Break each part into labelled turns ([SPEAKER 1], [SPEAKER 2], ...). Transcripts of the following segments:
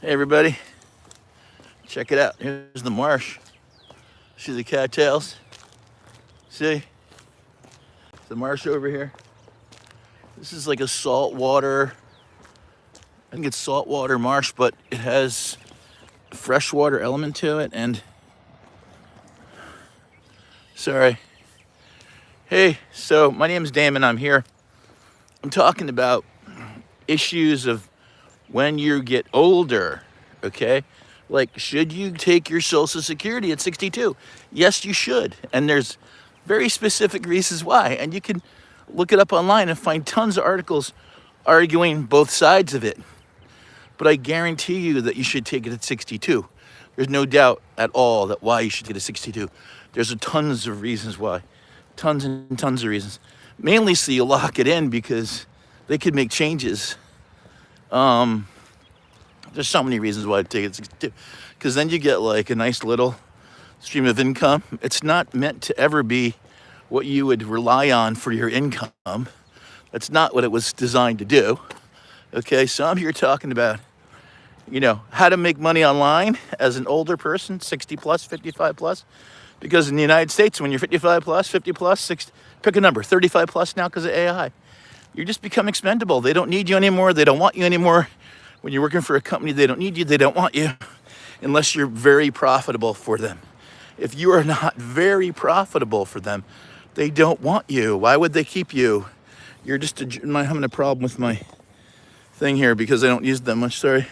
[SPEAKER 1] Hey everybody, check it out. Here's the marsh. See the cattails? See? The marsh over here. This is like a saltwater, I think it's saltwater marsh, but it has a freshwater element to it. And sorry. Hey, so my name's Damon. I'm here. I'm talking about issues of when you get older, okay? Like, should you take your Social Security at 62? Yes, you should. And there's very specific reasons why. And you can look it up online and find tons of articles arguing both sides of it. But I guarantee you that you should take it at 62. There's no doubt at all that why you should get it at 62. There's tons of reasons why. Tons and tons of reasons. Mainly so you lock it in because they could make changes. There's so many reasons why to take it at 62. Because then you get like a nice little stream of income. It's not meant to ever be what you would rely on for your income. That's not what it was designed to do. Okay, so I'm here talking about, how to make money online as an older person, 60 plus, 55 plus. Because in the United States, when you're 55 plus, 50 plus, 60, pick a number, 35 plus now because of AI, you just become expendable. They don't need you anymore. They don't want you anymore. When you're working for a company, they don't need you. They don't want you unless you're very profitable for them. If you are not very profitable for them, they don't want you. Why would they keep you? You're just, I'm having a problem with my thing here because I don't use it that much, sorry.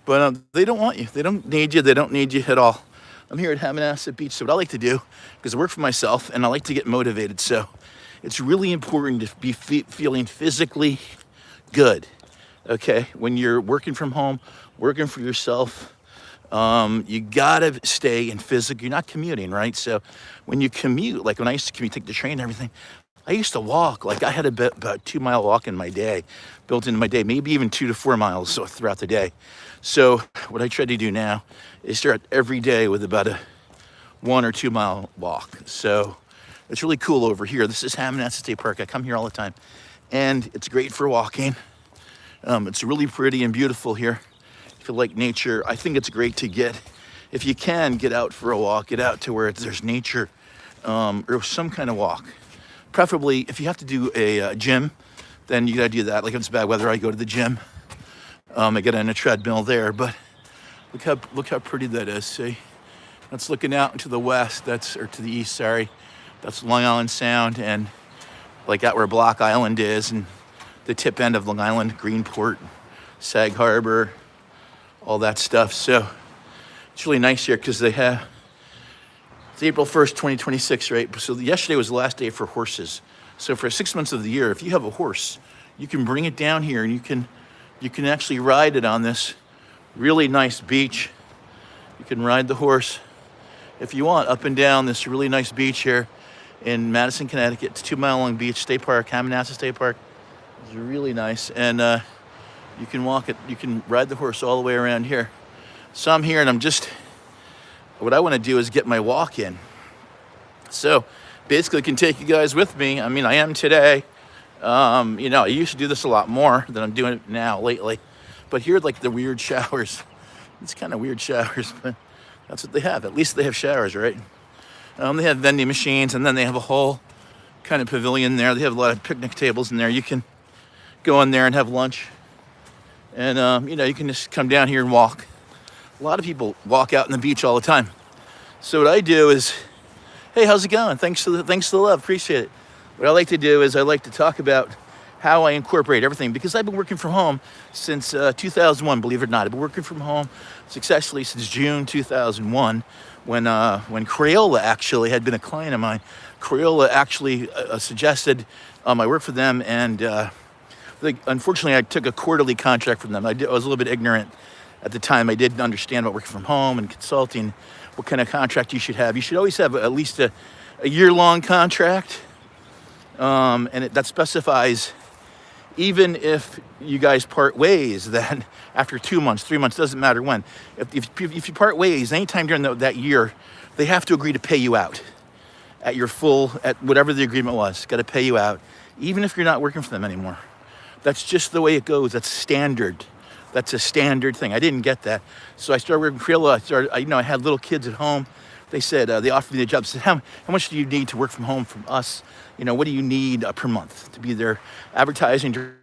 [SPEAKER 1] But they don't want you. They don't need you. They don't need you at all. I'm here at Hammonasset Beach. So what I like to do, because I work for myself and I like to get motivated. So it's really important to be feeling physically good. Okay, when you're working from home, working for yourself, you gotta stay in physical. You're not commuting, right? So when you commute, like when I used to commute, take the train and everything, I used to walk. Like I had about 2 mile walk in my day, built into my day, maybe even 2 to 4 miles throughout the day. So what I try to do now is start every day with about a 1 or 2 mile walk. So it's really cool over here. This is Hammonasset State Park. I come here all the time, and it's great for walking. It's really pretty and beautiful here. If you like nature, I think it's great to if you can, get out for a walk, get out to where there's nature, or some kind of walk. Preferably, if you have to do a gym, then you gotta do that. Like if it's bad weather, I go to the gym. I get on a treadmill there, but look how pretty that is. See, that's looking out into the west. Or to the east. Sorry, that's Long Island Sound, and like out where Block Island is, and the tip end of Long Island, Greenport, Sag Harbor, all that stuff. So it's really nice here because it's April 1st, 2026, right? So yesterday was the last day for horses. So for 6 months of the year, if you have a horse, you can bring it down here and you can actually ride it on this really nice beach. You can ride the horse if you want up and down this really nice beach here in Madison, Connecticut. It's 2 mile long beach, state park, Hammonasset State Park. It's really nice, and you can walk it. You can ride the horse all the way around here. So I'm here, and what I want to do is get my walk in. So basically, I can take you guys with me. I mean, I am today. I used to do this a lot more than I'm doing it now lately. But here, like the weird showers. It's kind of weird showers, but that's what they have. At least they have showers, right? They have vending machines, and then they have a whole kind of pavilion there. They have a lot of picnic tables in there. You can go in there and have lunch. And, you can just come down here and walk. A lot of people walk out on the beach all the time. So what I do is, hey, how's it going? Thanks for the love. Appreciate it. What I like to do is I like to talk about how I incorporate everything, because I've been working from home since 2001, believe it or not. I've been working from home successfully since June 2001, when Crayola actually had been a client of mine. Crayola actually suggested I work for them, and unfortunately, I took a quarterly contract from them. I was a little bit ignorant at the time. I didn't understand about working from home and consulting, what kind of contract you should have. You should always have at least a year-long contract, and that specifies even if you guys part ways, then after 2 months, 3 months, doesn't matter when. If you part ways, anytime during that year, they have to agree to pay you out at whatever the agreement was. Got to pay you out, even if you're not working for them anymore. That's just the way it goes. That's standard. That's a standard thing. I didn't get that. So I started working for Freelo. I had little kids at home. They said, they offered me the job. Said, how much do you need to work from home from us? What do you need per month to be their advertising?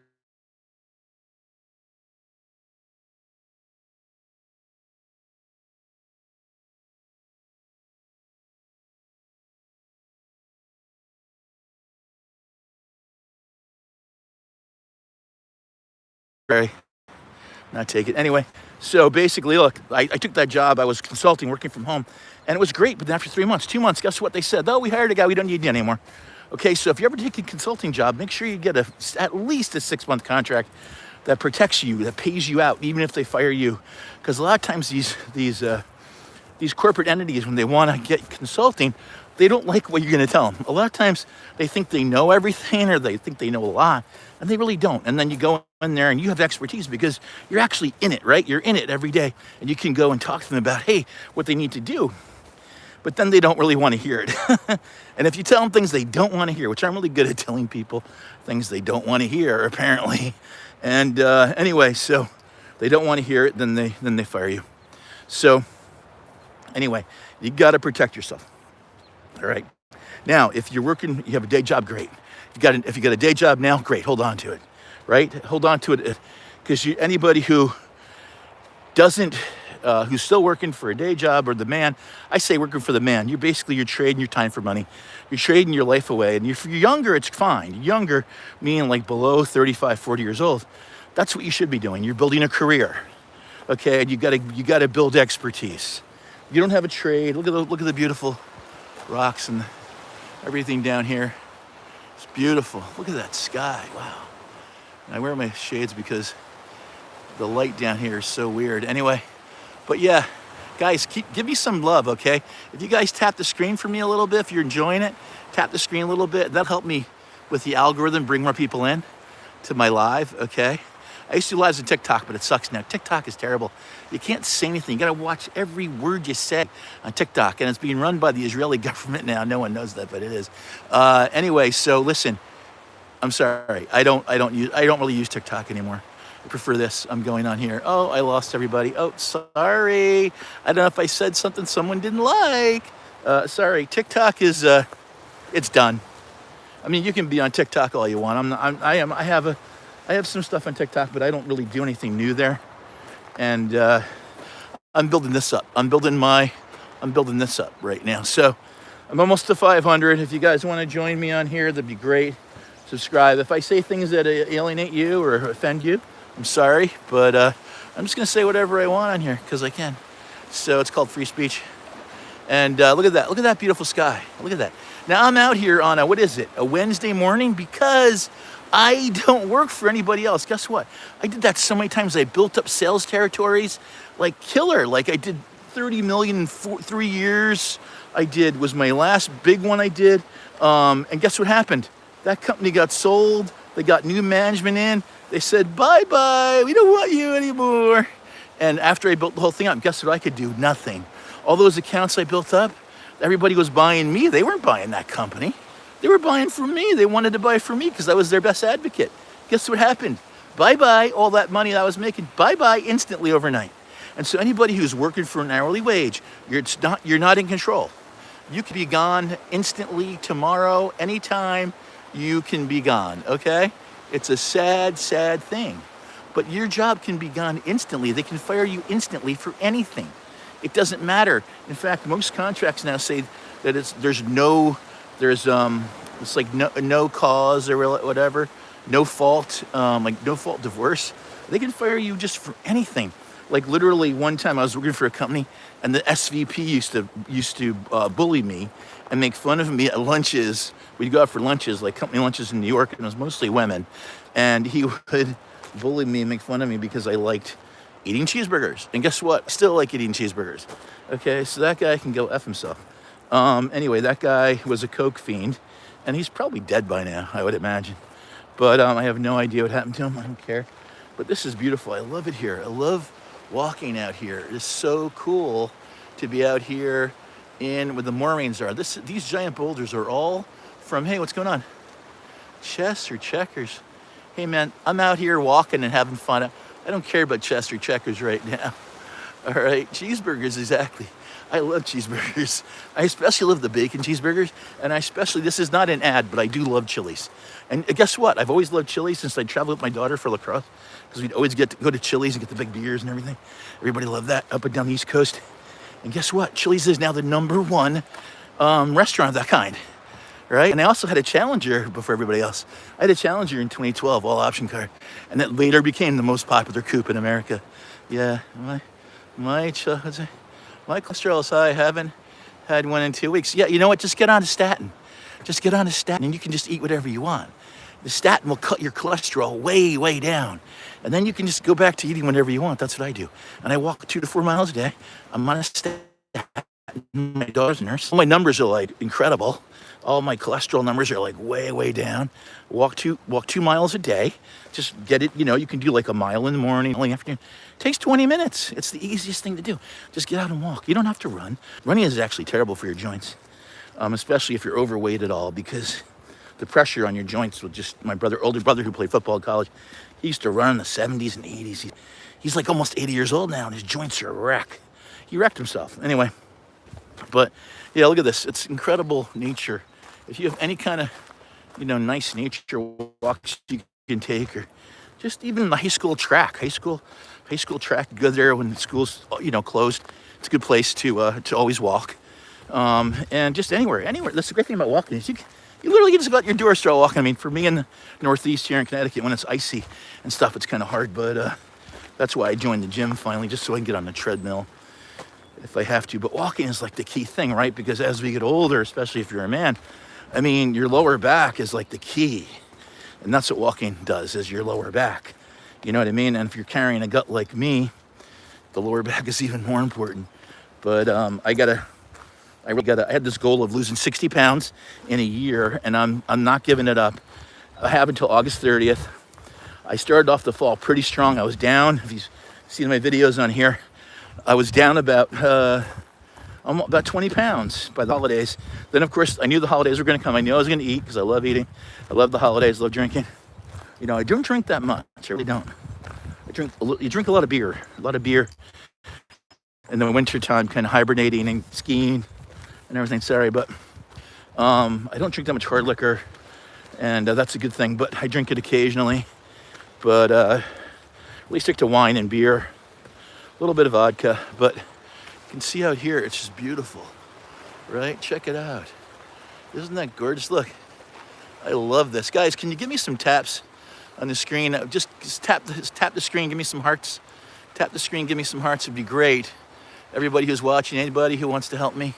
[SPEAKER 1] Not take it. Anyway, so basically, look, I took that job. I was consulting, working from home, and it was great. But then after 3 months, 2 months, guess what they said? Oh, we hired a guy. We don't need you anymore. Okay, so if you ever take a consulting job, make sure you get at least a 6-month contract that protects you, that pays you out, even if they fire you. Because a lot of times these corporate entities, when they want to get consulting, they don't like what you're going to tell them. A lot of times they think they know everything, or they think they know a lot, and they really don't. And then you go in there and you have expertise because you're actually in it, right? You're in it every day, and you can go and talk to them about, hey, what they need to do. But then they don't really want to hear it. And if you tell them things they don't want to hear, which I'm really good at telling people things they don't want to hear, apparently. And anyway, so they don't want to hear it, then they fire you. So anyway, you got to protect yourself. All right. Now, if you're working, you have a day job, great. If you got a day job now, great. Hold on to it, right? Hold on to it, because anybody who doesn't, who's still working for a day job, or the man, I say working for the man. You're trading your time for money. You're trading your life away. And if you're younger, it's fine. Younger, meaning like below 35, 40 years old. That's what you should be doing. You're building a career, okay? And you got to build expertise. You don't have a trade. Look at the beautiful rocks and everything down here. It's beautiful. Look at that sky. Wow. And I wear my shades because the light down here is so weird. Anyway, but yeah, guys, give me some love, okay? If you guys tap the screen for me a little bit, if you're enjoying it, tap the screen a little bit. That'll help me with the algorithm, bring more people in to my live, okay? I used to do lives on TikTok, but it sucks now. TikTok is terrible. You can't say anything. You got to watch every word you say on TikTok, and it's being run by the Israeli government now. No one knows that, but it is. Anyway, so listen. I'm sorry. I don't really use TikTok anymore. I prefer this. I'm going on here. Oh, I lost everybody. Oh, sorry. I don't know if I said something someone didn't like. Sorry. TikTok is it's done. I mean, you can be on TikTok all you want. I have some stuff on TikTok, but I don't really do anything new there. And I'm building this up. I'm building this up right now. So I'm almost to 500. If you guys want to join me on here, that'd be great. Subscribe. If I say things that alienate you or offend you, I'm sorry, but I'm just going to say whatever I want on here because I can. So it's called free speech. And look at that. Look at that beautiful sky. Look at that. Now I'm out here on a Wednesday morning because I don't work for anybody else. Guess what? I did that so many times. I built up sales territories like killer. Like I did 30 million in 3 years. Was my last big one I did. And guess what happened? That company got sold. They got new management in. They said, bye-bye. We don't want you anymore. And after I built the whole thing up, guess what I could do? Nothing. All those accounts I built up, everybody was buying me. They weren't buying that company. They were buying from me. They wanted to buy from me because I was their best advocate. Guess what happened? Bye-bye, all that money that I was making. Bye-bye instantly overnight. And so anybody who's working for an hourly wage, you're not in control. You can be gone instantly tomorrow, anytime you can be gone, okay? It's a sad, sad thing. But your job can be gone instantly. They can fire you instantly for anything. It doesn't matter. In fact, most contracts now say that it's like no cause or whatever, no fault, like no fault divorce. They can fire you just for anything. Like literally one time I was working for a company and the SVP used to bully me and make fun of me at lunches. We'd go out for lunches, like company lunches in New York, and it was mostly women. And he would bully me and make fun of me because I liked eating cheeseburgers. And guess what? I still like eating cheeseburgers. Okay, so that guy can go F himself. Anyway, that guy was a coke fiend, and he's probably dead by now, I would imagine. But I have no idea what happened to him. I don't care. But this is beautiful. I love it here. I love walking out here. It's so cool to be out here in where the moorings are. These giant boulders are all from, hey, what's going on? Chess or checkers? Hey, man, I'm out here walking and having fun. I don't care about Chester Checkers right now. All right, cheeseburgers, exactly. I love cheeseburgers. I especially love the bacon cheeseburgers, and I especially, this is not an ad, but I do love Chili's. And guess what? I've always loved Chili's since I traveled with my daughter for lacrosse, because we'd always get to go to Chili's and get the big beers and everything. Everybody loved that up and down the East Coast. And guess what? Chili's is now the #1 restaurant of that kind, right? And I also had a Challenger before everybody else. I had a Challenger in 2012, all option car, and that later became the most popular coupe in America. Yeah, my cholesterol is high. I haven't had one in 2 weeks. Yeah, you know what? Just get on a statin. Just get on a statin, and you can just eat whatever you want. The statin will cut your cholesterol way, way down. And then you can just go back to eating whatever you want. That's what I do. And I walk 2 to 4 miles a day. I'm on a statin. My daughter's a nurse. All my numbers are like incredible. All my cholesterol numbers are like way, way down. Walk 2 miles a day. Just get it, you can do like a mile in the morning, in the afternoon. It takes 20 minutes. It's the easiest thing to do. Just get out and walk. You don't have to run. Running is actually terrible for your joints, especially if you're overweight at all, because the pressure on your joints will just, my older brother who played football at college, he used to run in the 70s and 80s. He's like almost 80 years old now, and his joints are a wreck. He wrecked himself. Anyway, but yeah, look at this. It's incredible nature. If you have any kind of, nice nature walks you can take, or just even the high school track, go there when school's, closed. It's a good place to always walk. And just anywhere. That's the great thing about walking is you literally just go out your door, start walking. I mean, for me in the Northeast here in Connecticut, when it's icy and stuff, it's kind of hard. But that's why I joined the gym finally, just so I can get on the treadmill if I have to. But walking is like the key thing, right? Because as we get older, especially if you're a man, I mean, your lower back is like the key. And that's what walking does, is your lower back. You know what I mean? And if you're carrying a gut like me, the lower back is even more important. But I had this goal of losing 60 pounds in a year, and I'm not giving it up. I have until August 30th. I started off the fall pretty strong. I was down, if you've seen my videos on here, I was down about 20 pounds by the holidays. Then, of course, I knew the holidays were going to come. I knew I was going to eat because I love eating. I love the holidays, love drinking. I don't drink that much. I really don't. You drink a lot of beer. In the wintertime, kind of hibernating and skiing and everything. Sorry, but I don't drink that much hard liquor, and that's a good thing. But I drink it occasionally. But really stick to wine and beer, a little bit of vodka. But you can see out here, it's just beautiful, right? Check it out. Isn't that gorgeous? Look, I love this. Guys, can you give me some taps on the screen? Just tap the screen, give me some hearts. Tap the screen, give me some hearts, it'd be great. Everybody who's watching, anybody who wants to help me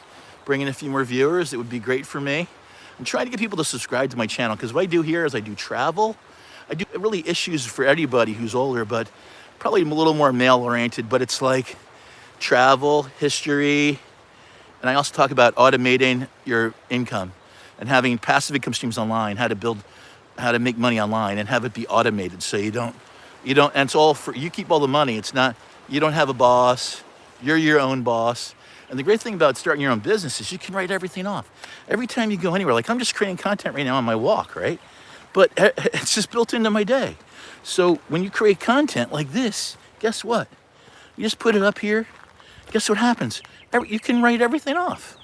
[SPEAKER 1] bring in a few more viewers, it would be great for me. I'm trying to get people to subscribe to my channel, because what I do here is I do travel. I do really issues for anybody who's older, but probably a little more male-oriented, but it's like travel, history, and I also talk about automating your income and having passive income streams online, how to make money online and have it be automated, so you don't, and it's all for, you keep all the money. It's not, you don't have a boss, you're your own boss. And the great thing about starting your own business is you can write everything off. Every time you go anywhere, like I'm just creating content right now on my walk, right? But it's just built into my day. So when you create content like this, guess what? You just put it up here. Guess what happens? You can write everything off.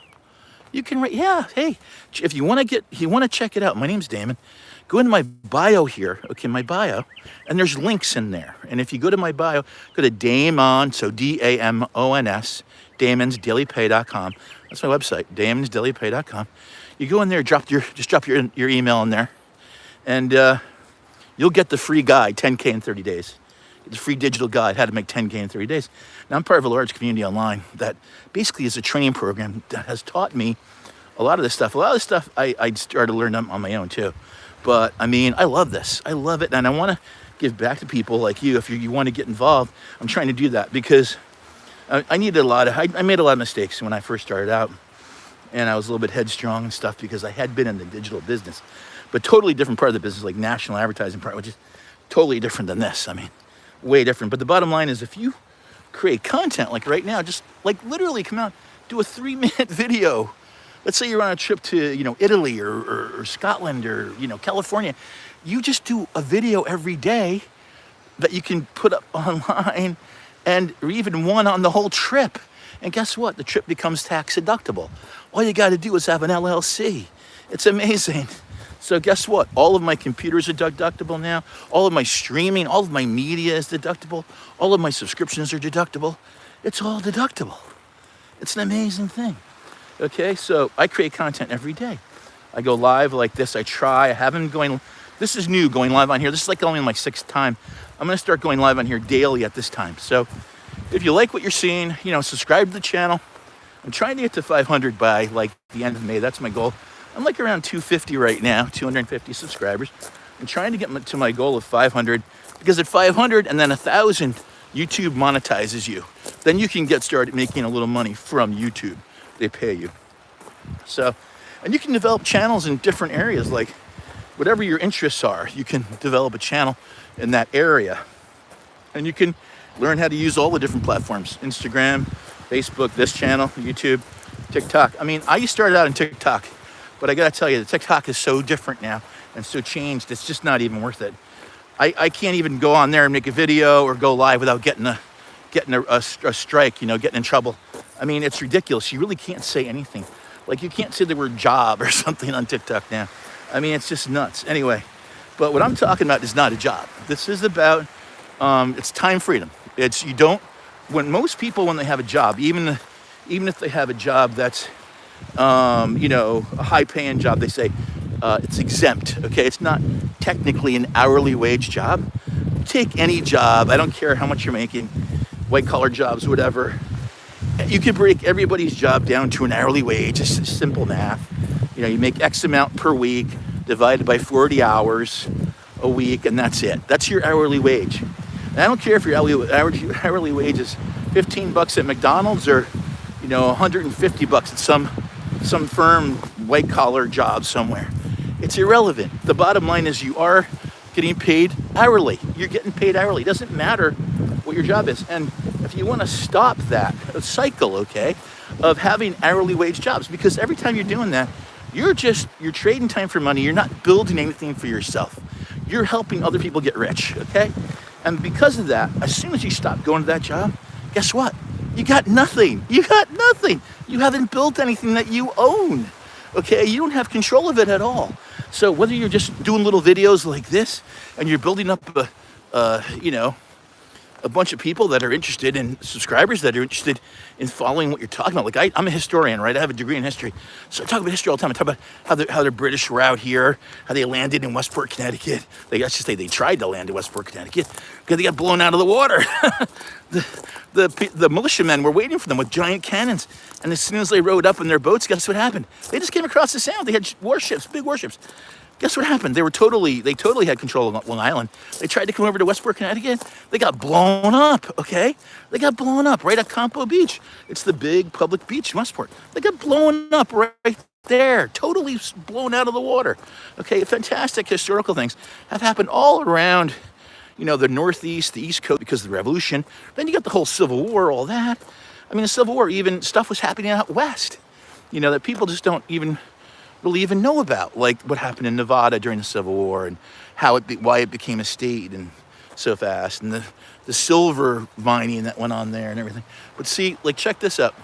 [SPEAKER 1] You can write, yeah, hey, if you want to check it out, my name's Damon. Go into my bio here, okay, my bio, and there's links in there. And if you go to my bio, go to Damon, so DAMONS, damonsdailypay.com. That's my website, damonsdailypay.com. You go in there, just drop your email in there, and you'll get the free guide, 10K in 30 days. The free digital guide, how to make 10K in 30 days. Now, I'm part of a large community online that basically is a training program that has taught me a lot of this stuff. A lot of this stuff I started to learn on my own too. But I mean, I love this. I love it. And I want to give back to people like you. If you want to get involved, I'm trying to do that because I made a lot of mistakes when I first started out. And I was a little bit headstrong and stuff because I had been in the digital business, but totally different part of the business, like national advertising part, which is totally different than this. I mean, way different. But the bottom line is if you create content like right now, just like literally come out, do a 3-minute video. Let's say you're on a trip to, Italy or Scotland or, California. You just do a video every day that you can put up online, and or even one on the whole trip. And guess what? The trip becomes tax deductible. All you got to do is have an LLC. It's amazing. So guess what? All of my computers are deductible now. All of my streaming, all of my media is deductible. All of my subscriptions are deductible. It's all deductible. It's an amazing thing. Okay, so I create content every day. I go live like this. I haven't been going, this is new, going live on here. This is like only my 6th time. I'm gonna start going live on here daily at this time. So if you like what you're seeing, subscribe to the channel. I'm trying to get to 500 by like the end of May. That's my goal. I'm like around 250 right now, 250 subscribers. I'm trying to get to my goal of 500, because at 500 and then 1,000, YouTube monetizes you. Then you can get started making a little money from YouTube. They pay you. So, and you can develop channels in different areas, like whatever your interests are, you can develop a channel in that area. And you can learn how to use all the different platforms: Instagram, Facebook, this channel, YouTube, TikTok. I mean, I started out in TikTok, but I gotta tell you, the TikTok is so different now and so changed, it's just not even worth it. I can't even go on there and make a video or go live without getting a strike, getting in trouble. I mean, it's ridiculous. You really can't say anything. Like, you can't say the word job or something on TikTok now. I mean, it's just nuts. Anyway, but what I'm talking about is not a job. This is about, it's time freedom. When most people, when they have a job, even if they have a job that's, a high paying job, they say it's exempt. Okay, it's not technically an hourly wage job. Take any job, I don't care how much you're making, white collar jobs, whatever. You can break everybody's job down to an hourly wage. It's just simple math. You make X amount per week divided by 40 hours a week, and that's it. That's your hourly wage. And I don't care if your hourly wage is $15 at McDonald's or 150 bucks at some firm white collar job somewhere. It's irrelevant. The bottom line is you are getting paid hourly. You're getting paid hourly. It doesn't matter what your job is. And if you want to stop that cycle, okay, of having hourly wage jobs, because every time you're doing that, you're trading time for money. You're not building anything for yourself. You're helping other people get rich, okay? And because of that, as soon as you stop going to that job, guess what? You got nothing. You got nothing. You haven't built anything that you own, okay? You don't have control of it at all. So whether you're just doing little videos like this and you're building up a bunch of people that are interested in subscribers that are interested in following what you're talking about. Like I'm a historian, right? I have a degree in history. So I talk about history all the time. I talk about how the British were out here, how they landed in Westport, Connecticut. They tried to land in Westport, Connecticut because they got blown out of the water. The militiamen were waiting for them with giant cannons. And as soon as they rowed up in their boats, guess what happened? They just came across the sound. They had warships, big warships. Guess what happened? They totally had control of Long Island. They tried to come over to Westport, Connecticut. They got blown up, okay? They got blown up right at Campo Beach. It's the big public beach in Westport. They got blown up right there, totally blown out of the water. Okay, fantastic historical things have happened all around, the Northeast, the East Coast, because of the Revolution. Then you got the whole Civil War, all that. I mean, the Civil War, even stuff was happening out West, that people just don't really even know about, like what happened in Nevada during the Civil War and why it became a state and so fast, and the silver mining that went on there and everything. But see, like, check this out.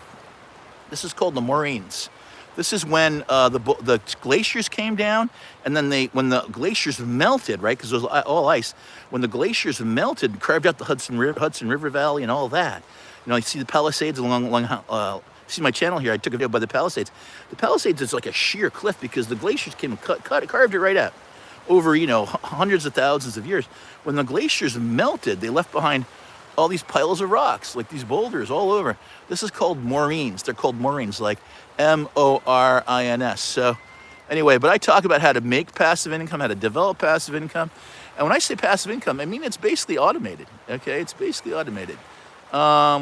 [SPEAKER 1] This is called the moraines. This is when the glaciers came down, and then when the glaciers melted, right? Because it was all ice. When the glaciers melted, carved out the Hudson River Valley and all that. You see the Palisades along. See my channel here, I took a video by the Palisades. The Palisades is like a sheer cliff because the glaciers came and carved it right out over, hundreds of thousands of years. When the glaciers melted, they left behind all these piles of rocks, like these boulders all over. This is called moraines. They're called moraines, like M-O-R-I-N-S. So anyway, but I talk about how to make passive income, how to develop passive income. And when I say passive income, I mean it's basically automated, okay? It's basically automated,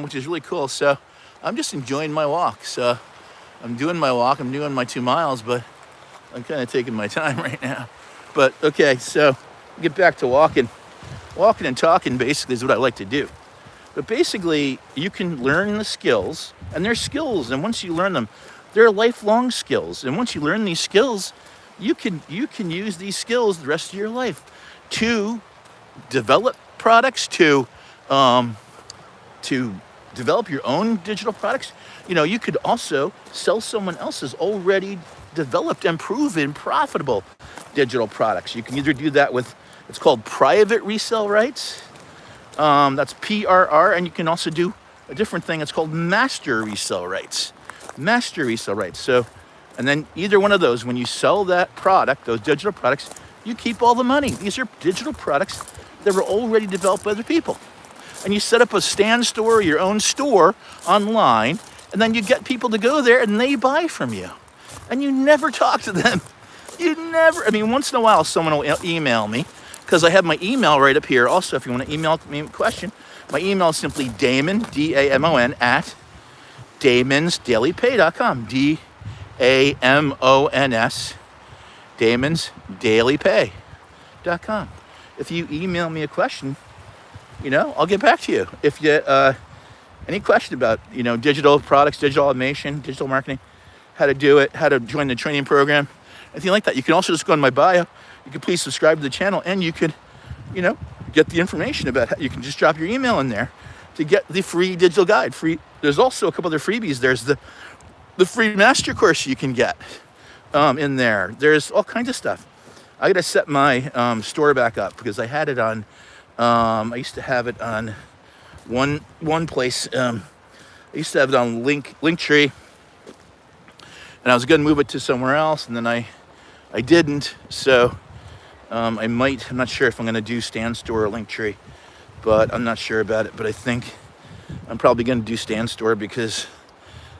[SPEAKER 1] which is really cool. So I'm just enjoying my walk. So I'm doing my walk, I'm doing my 2 miles, but I'm kind of taking my time right now. But okay, so get back to walking. Walking and talking basically is what I like to do. But basically, you can learn the skills, and they're skills, and once you learn them, they're lifelong skills. And once you learn these skills, you can use these skills the rest of your life to develop products to develop your own digital products, you could also sell someone else's already developed and proven profitable digital products. You can either do that with, it's called private resale rights. That's PRR. And you can also do a different thing. It's called master resale rights. Master resale rights. So, and then either one of those, when you sell that product, those digital products, you keep all the money. These are digital products that were already developed by other people. And you set up a stand store, your own store online, and then you get people to go there and they buy from you. And you never talk to them. Once in a while someone will email me, because I have my email right up here. Also, if you want to email me a question, my email is simply Damon, D-A-M-O-N, at damonsdailypay.com. D-A-M-O-N-S, damonsdailypay.com. If you email me a question, I'll get back to you. If you any question about digital products, digital automation, digital marketing, how to do it, how to join the training program, anything like that, you can also just go in my bio. You can please subscribe to the channel, and you could get the information about how you can just drop your email in there to get the free digital guide. There's also a couple other freebies. There's the free master course you can get in there. There's all kinds of stuff. I gotta set my store back up because I had it on. I used to have it on one place. I used to have it on Linktree, and I was gonna move it to somewhere else, and then I didn't. So I'm not sure if I'm gonna do Stand Store or Linktree, but I'm not sure about it. But I think I'm probably gonna do Stand Store because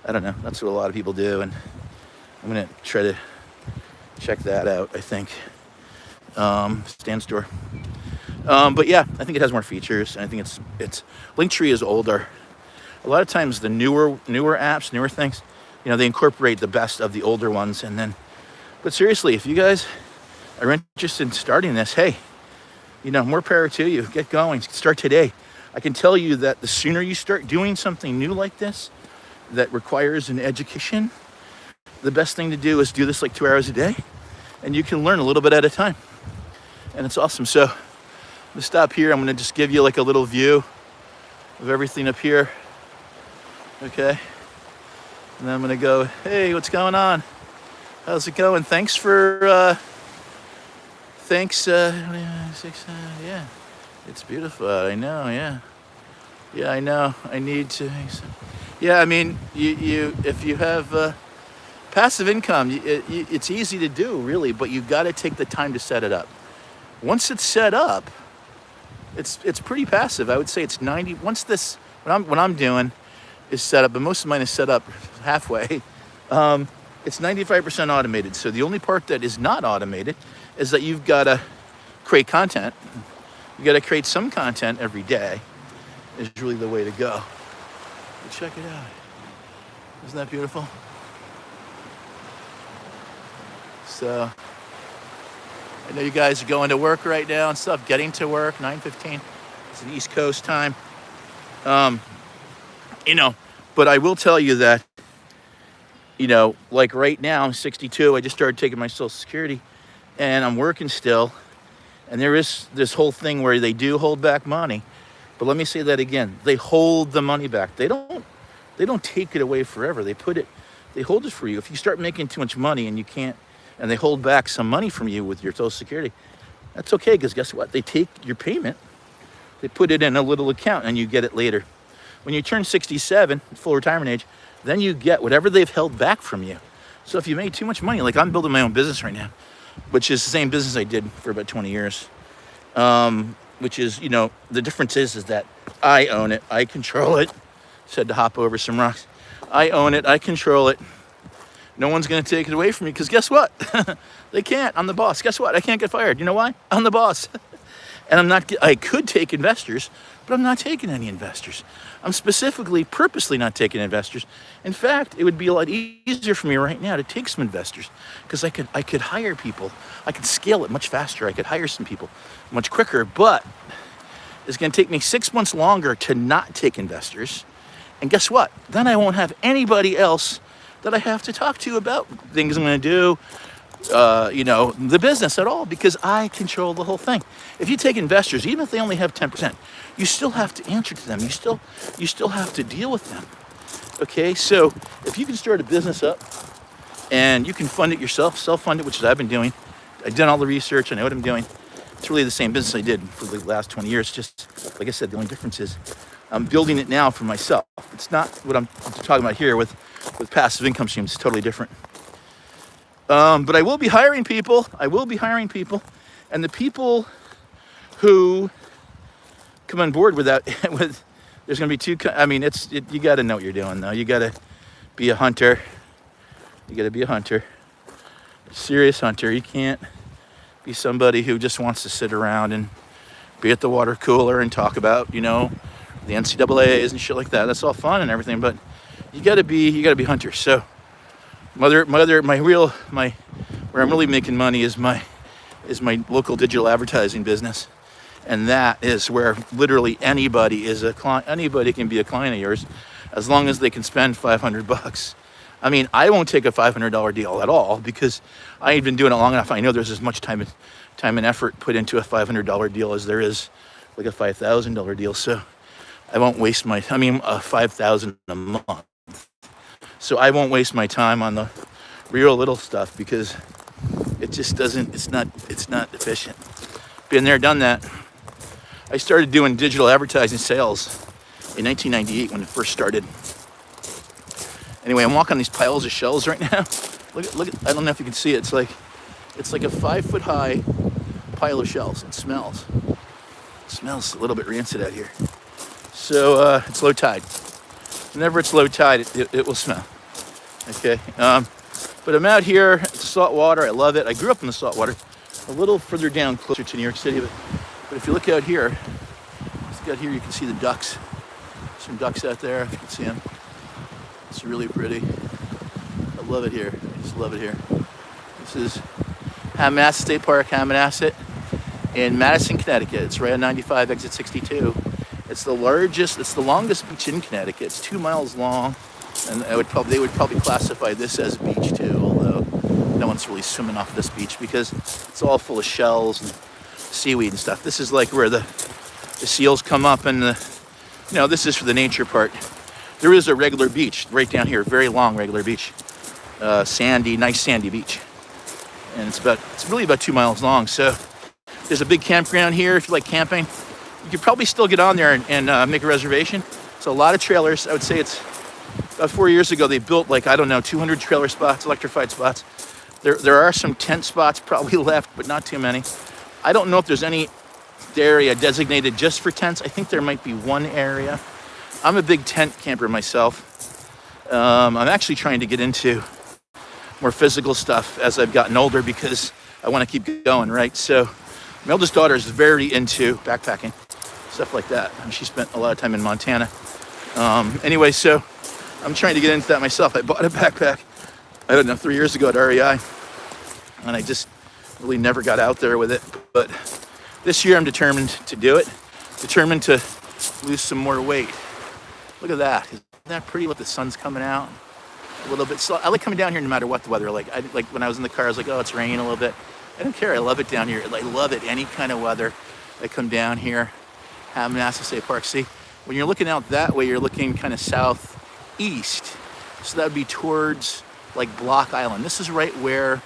[SPEAKER 1] I don't know. That's what a lot of people do, and I'm gonna try to check that out. I think Stand Store. But yeah, I think it has more features, and I think it's Linktree is older. A lot of times the newer apps, newer things, they incorporate the best of the older ones, but seriously, if you guys are interested in starting this, hey, more power to you. Get going. Start today. I can tell you that the sooner you start doing something new like this that requires an education, the best thing to do is do this like 2 hours a day, and you can learn a little bit at a time, and it's awesome. So I'm gonna stop here. I'm gonna just give you like a little view of everything up here. Okay. And then I'm gonna go, hey, what's going on? How's it going? Thanks, yeah, it's beautiful. I know, yeah. Yeah, I know. I need to, yeah, you if you have passive income, it's easy to do, really, but you gotta take the time to set it up. Once it's set up, it's pretty passive. I would say it's 90. Once this, what I'm doing is set up, but most of mine is set up halfway. It's 95% automated. So the only part that is not automated is that you've got to create content. You got to create some content every day. Is really the way to go. But check it out. Isn't that beautiful? So I know you guys are going to work right now and stuff, getting to work, 9:15. It's an East Coast time. But I will tell you that, like right now, I'm 62. I just started taking my Social Security, and I'm working still. And there is this whole thing where they do hold back money. But let me say that again. They hold the money back. They don't take it away forever. They hold it for you. If you start making too much money and you can't, and they hold back some money from you with your Social Security, that's okay, because guess what? They take your payment, they put it in a little account, and you get it later. When you turn 67, full retirement age, then you get whatever they've held back from you. So if you made too much money, like I'm building my own business right now, which is the same business I did for about 20 years, which is, the difference is that I own it, I control it. Said to hop over some rocks. I own it, I control it. No one's gonna take it away from me, because guess what? They can't. I'm the boss. Guess what? I can't get fired. You know why? I'm the boss. And I could take investors, but I'm not taking any investors. I'm purposely not taking investors. In fact, it would be a lot easier for me right now to take some investors, because I could hire people. I could scale it much faster. I could hire some people much quicker, but it's gonna take me 6 months longer to not take investors. And guess what? Then I won't have anybody else that I have to talk to about things I'm gonna do, the business at all, because I control the whole thing. If you take investors, even if they only have 10%, you still have to answer to them. You still have to deal with them. Okay, so if you can start a business up and you can fund it yourself, self-fund it, which is I've been doing. I've done all the research. I know what I'm doing. It's really the same business I did for the last 20 years. Just like I said, the only difference is I'm building it now for myself. It's not what I'm talking about here with passive income streams. It's totally different. But I will be hiring people. And the people who come on board with that, there's going to be two. I mean, you got to know what you're doing, though. You got to be a hunter. Serious hunter. You can't be somebody who just wants to sit around and be at the water cooler and talk about, the NCAAs and shit like that. That's all fun and everything, but you got to be hunters. So, where I'm really making money is my local digital advertising business. And that is where literally anybody is a client. Anybody can be a client of yours as long as they can spend $500. I mean, I won't take a $500 deal at all because I ain't been doing it long enough. I know there's as much time and effort put into a $500 deal as there is like a $5,000 deal. So I won't waste $5,000 a month. So I won't waste my time on the real little stuff because it just doesn't, it's not efficient. Been there, done that. I started doing digital advertising sales in 1998 when it first started. Anyway, I'm walking on these piles of shells right now. Look at, I don't know if you can see it. It's like a 5-foot high pile of shells. It smells a little bit rancid out here. So it's low tide. Whenever it's low tide, it will smell. Okay. But I'm out here. It's salt water. I love it. I grew up in the salt water. A little further down, closer to New York City. But if you look out here, you can see the ducks. Some ducks out there, if you can see them. It's really pretty. I love it here. I just love it here. This is Hammonasset State Park, Hammonasset in Madison, Connecticut. It's right on 95, exit 62. It's the longest beach in Connecticut. It's 2 miles long, and they would probably classify this as a beach too, although no one's really swimming off this beach because it's all full of shells and seaweed and stuff. This is like where the seals come up, and this is for the nature part. There is a regular beach right down here, very long regular beach, nice sandy beach, and it's really about 2 miles long. So there's a big campground here. If you like camping, you could probably still get on there and make a reservation. So a lot of trailers. I would say it's about 4 years ago they built 200 trailer spots, electrified spots. There are some tent spots probably left, but not too many. I don't know if there's any area designated just for tents. I think there might be one area. I'm a big tent camper myself. I'm actually trying to get into more physical stuff as I've gotten older because I want to keep going, right? So my oldest daughter is very into backpacking, stuff like that. She spent a lot of time in Montana. Anyway, so I'm trying to get into that myself. I bought a backpack, 3 years ago at REI, and I just really never got out there with it. But this year I'm determined to do it, determined to lose some more weight. Look at that. Isn't that pretty? Look, the sun's coming out a little bit. So I like coming down here no matter what the weather. Like when I was in the car, I was like, oh, it's raining a little bit. I don't care. I love it down here. I love it. Any kind of weather. I come down here, Hammonasset State Park. See, when you're looking out that way, you're looking kind of southeast. So that would be towards like Block Island. This is right where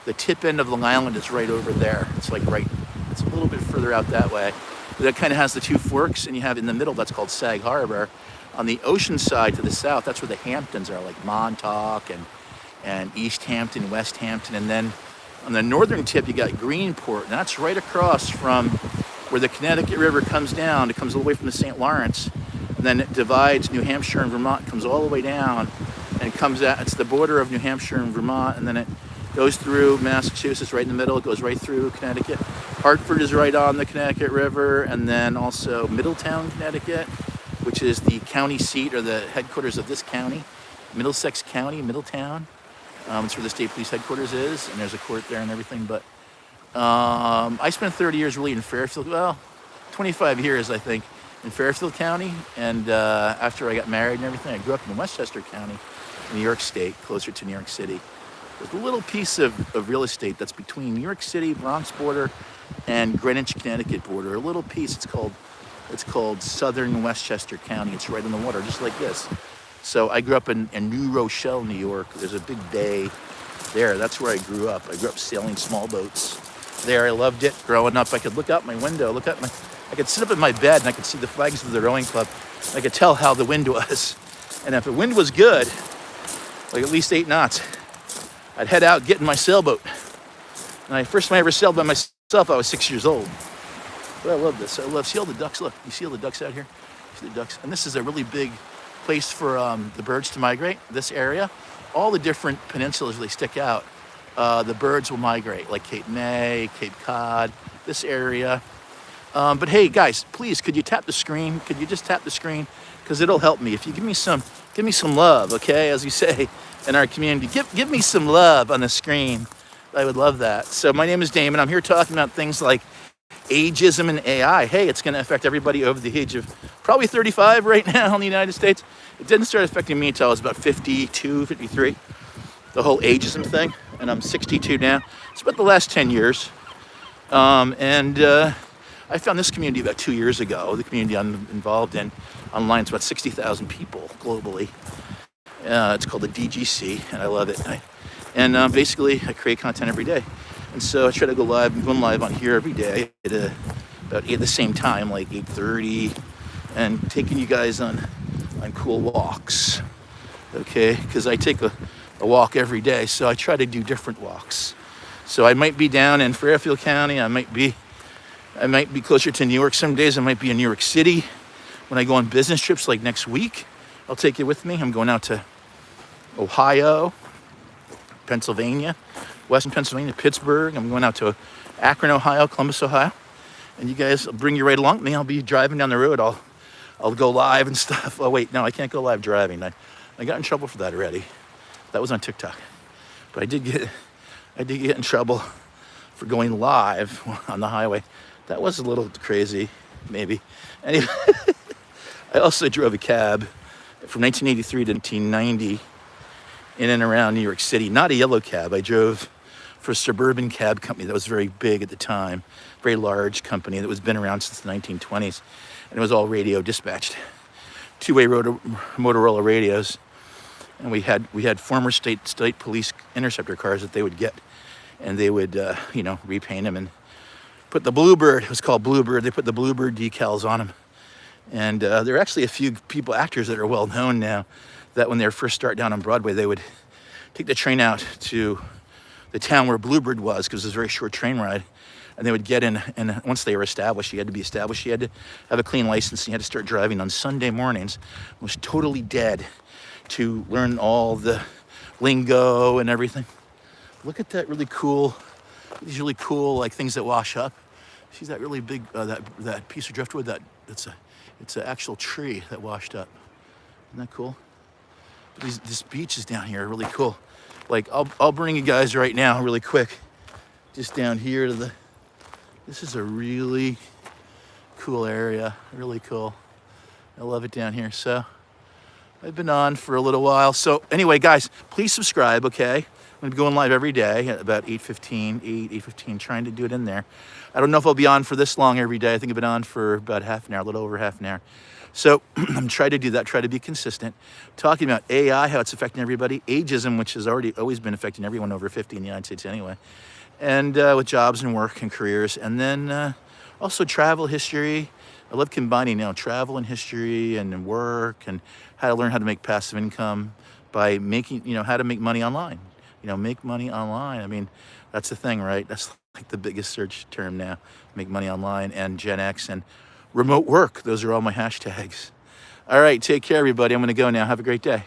[SPEAKER 1] the tip end of Long Island is right over there. It's it's a little bit further out that way. But that kind of has the two forks, and you have in the middle, that's called Sag Harbor. On the ocean side to the south, that's where the Hamptons are, like Montauk and East Hampton, West Hampton. And then on the northern tip, you got Greenport, and that's right across from where the Connecticut River comes down. It comes all the way from the St. Lawrence, and then it divides New Hampshire and Vermont, comes all the way down, and it's the border of New Hampshire and Vermont, and then it goes through Massachusetts right in the middle. It goes right through Connecticut. Hartford is right on the Connecticut River, and then also Middletown, Connecticut, which is the county seat or the headquarters of this county, Middlesex County, Middletown. It's where the state police headquarters is, and there's a court there and everything. But I spent 30 years really in Fairfield. Well, 25 years, I think, in Fairfield County. And after I got married and everything, I grew up in Westchester County, New York State, closer to New York City. There's a little piece of real estate that's between New York City, Bronx border, and Greenwich, Connecticut border. A little piece. It's called Southern Westchester County. It's right on the water, just like this. So I grew up in New Rochelle, New York. There's a big bay there. That's where I grew up. I grew up sailing small boats there. I loved it. Growing up, I could look out my window, I could sit up in my bed and I could see the flags of the rowing club. I could tell how the wind was. And if the wind was good, like at least 8 knots, I'd head out, get in my sailboat. And first time I ever sailed by myself, I was 6 years old. But I love this. See all the ducks? Look, you see all the ducks out here? See the ducks? And this is a really big place for the birds to migrate, this area. All the different peninsulas, they stick out. The birds will migrate, like Cape May, Cape Cod, this area. But hey, guys, please, could you tap the screen? Could you just tap the screen? Because it'll help me. If you give me some love, okay? As we say in our community, give me some love on the screen. I would love that. So my name is Damon. I'm here talking about things like ageism and AI. Hey, it's going to affect everybody over the age of probably 35 right now in the United States. It didn't start affecting me until I was about 52, 53, the whole ageism thing. And I'm 62 now. It's about the last 10 years. I found this community about 2 years ago. The community I'm involved in online, it's about 60,000 people globally. It's called the DGC, and I love it. Basically, I create content every day. And so I try to go live. I'm going live on here every day at about the same time, like 8:30, and taking you guys on cool walks, okay? Because I take a walk every day, so I try to do different walks. So I might be down in Fairfield County. I might be closer to New York some days. I might be in New York City. When I go on business trips, like next week, I'll take you with me. I'm going out to Ohio, Pennsylvania, Western Pennsylvania, Pittsburgh. I'm going out to Akron, Ohio, Columbus, Ohio. And you guys, I'll bring you right along with me. I'll be driving down the road. I'll go live and stuff. Oh, wait, no, I can't go live driving. I got in trouble for that already. That was on TikTok. But I did get in trouble for going live on the highway. That was a little crazy, maybe. Anyway, I also drove a cab from 1983 to 1990 in and around New York City. Not a yellow cab. I drove for a suburban cab company that was very big at the time, very large company that was been around since the 1920s, and it was all radio dispatched, two-way Motorola radios, and we had former state police interceptor cars that they would get, and they would repaint them and put the Bluebird. It was called Bluebird. They put the Bluebird decals on them, and there are actually a few actors that are well known now, that when they were first start down on Broadway, they would take the train out to the town where Bluebird was, because it was a very short train ride, and they would get in, and once they were established, you had to be established, you had to have a clean license, and you had to start driving on Sunday mornings. It was totally dead to learn all the lingo and everything. Look at that really cool, these really cool like things that wash up. See that really big, that piece of driftwood, it's an actual tree that washed up. Isn't that cool? But this beach is down here, really cool. Like I'll bring you guys right now, really quick, just down here to this is a really cool area, really cool. I love it down here. So I've been on for a little while. So anyway, guys, please subscribe, okay? I'm gonna be going live every day at about 8:15, trying to do it in there. I don't know if I'll be on for this long every day. I think I've been on for about half an hour, a little over half an hour. So I'm trying to do that, try to be consistent. Talking about AI, how it's affecting everybody. Ageism, which has always been affecting everyone over 50 in the United States anyway. And with jobs and work and careers. And then also travel history. I love combining travel and history and work, and how to learn how to make passive income by making, how to make money online. Make money online. I mean, that's the thing, right? That's like the biggest search term now. Make money online, and Gen X and remote work. Those are all my hashtags. All right, take care, everybody. I'm going to go now. Have a great day.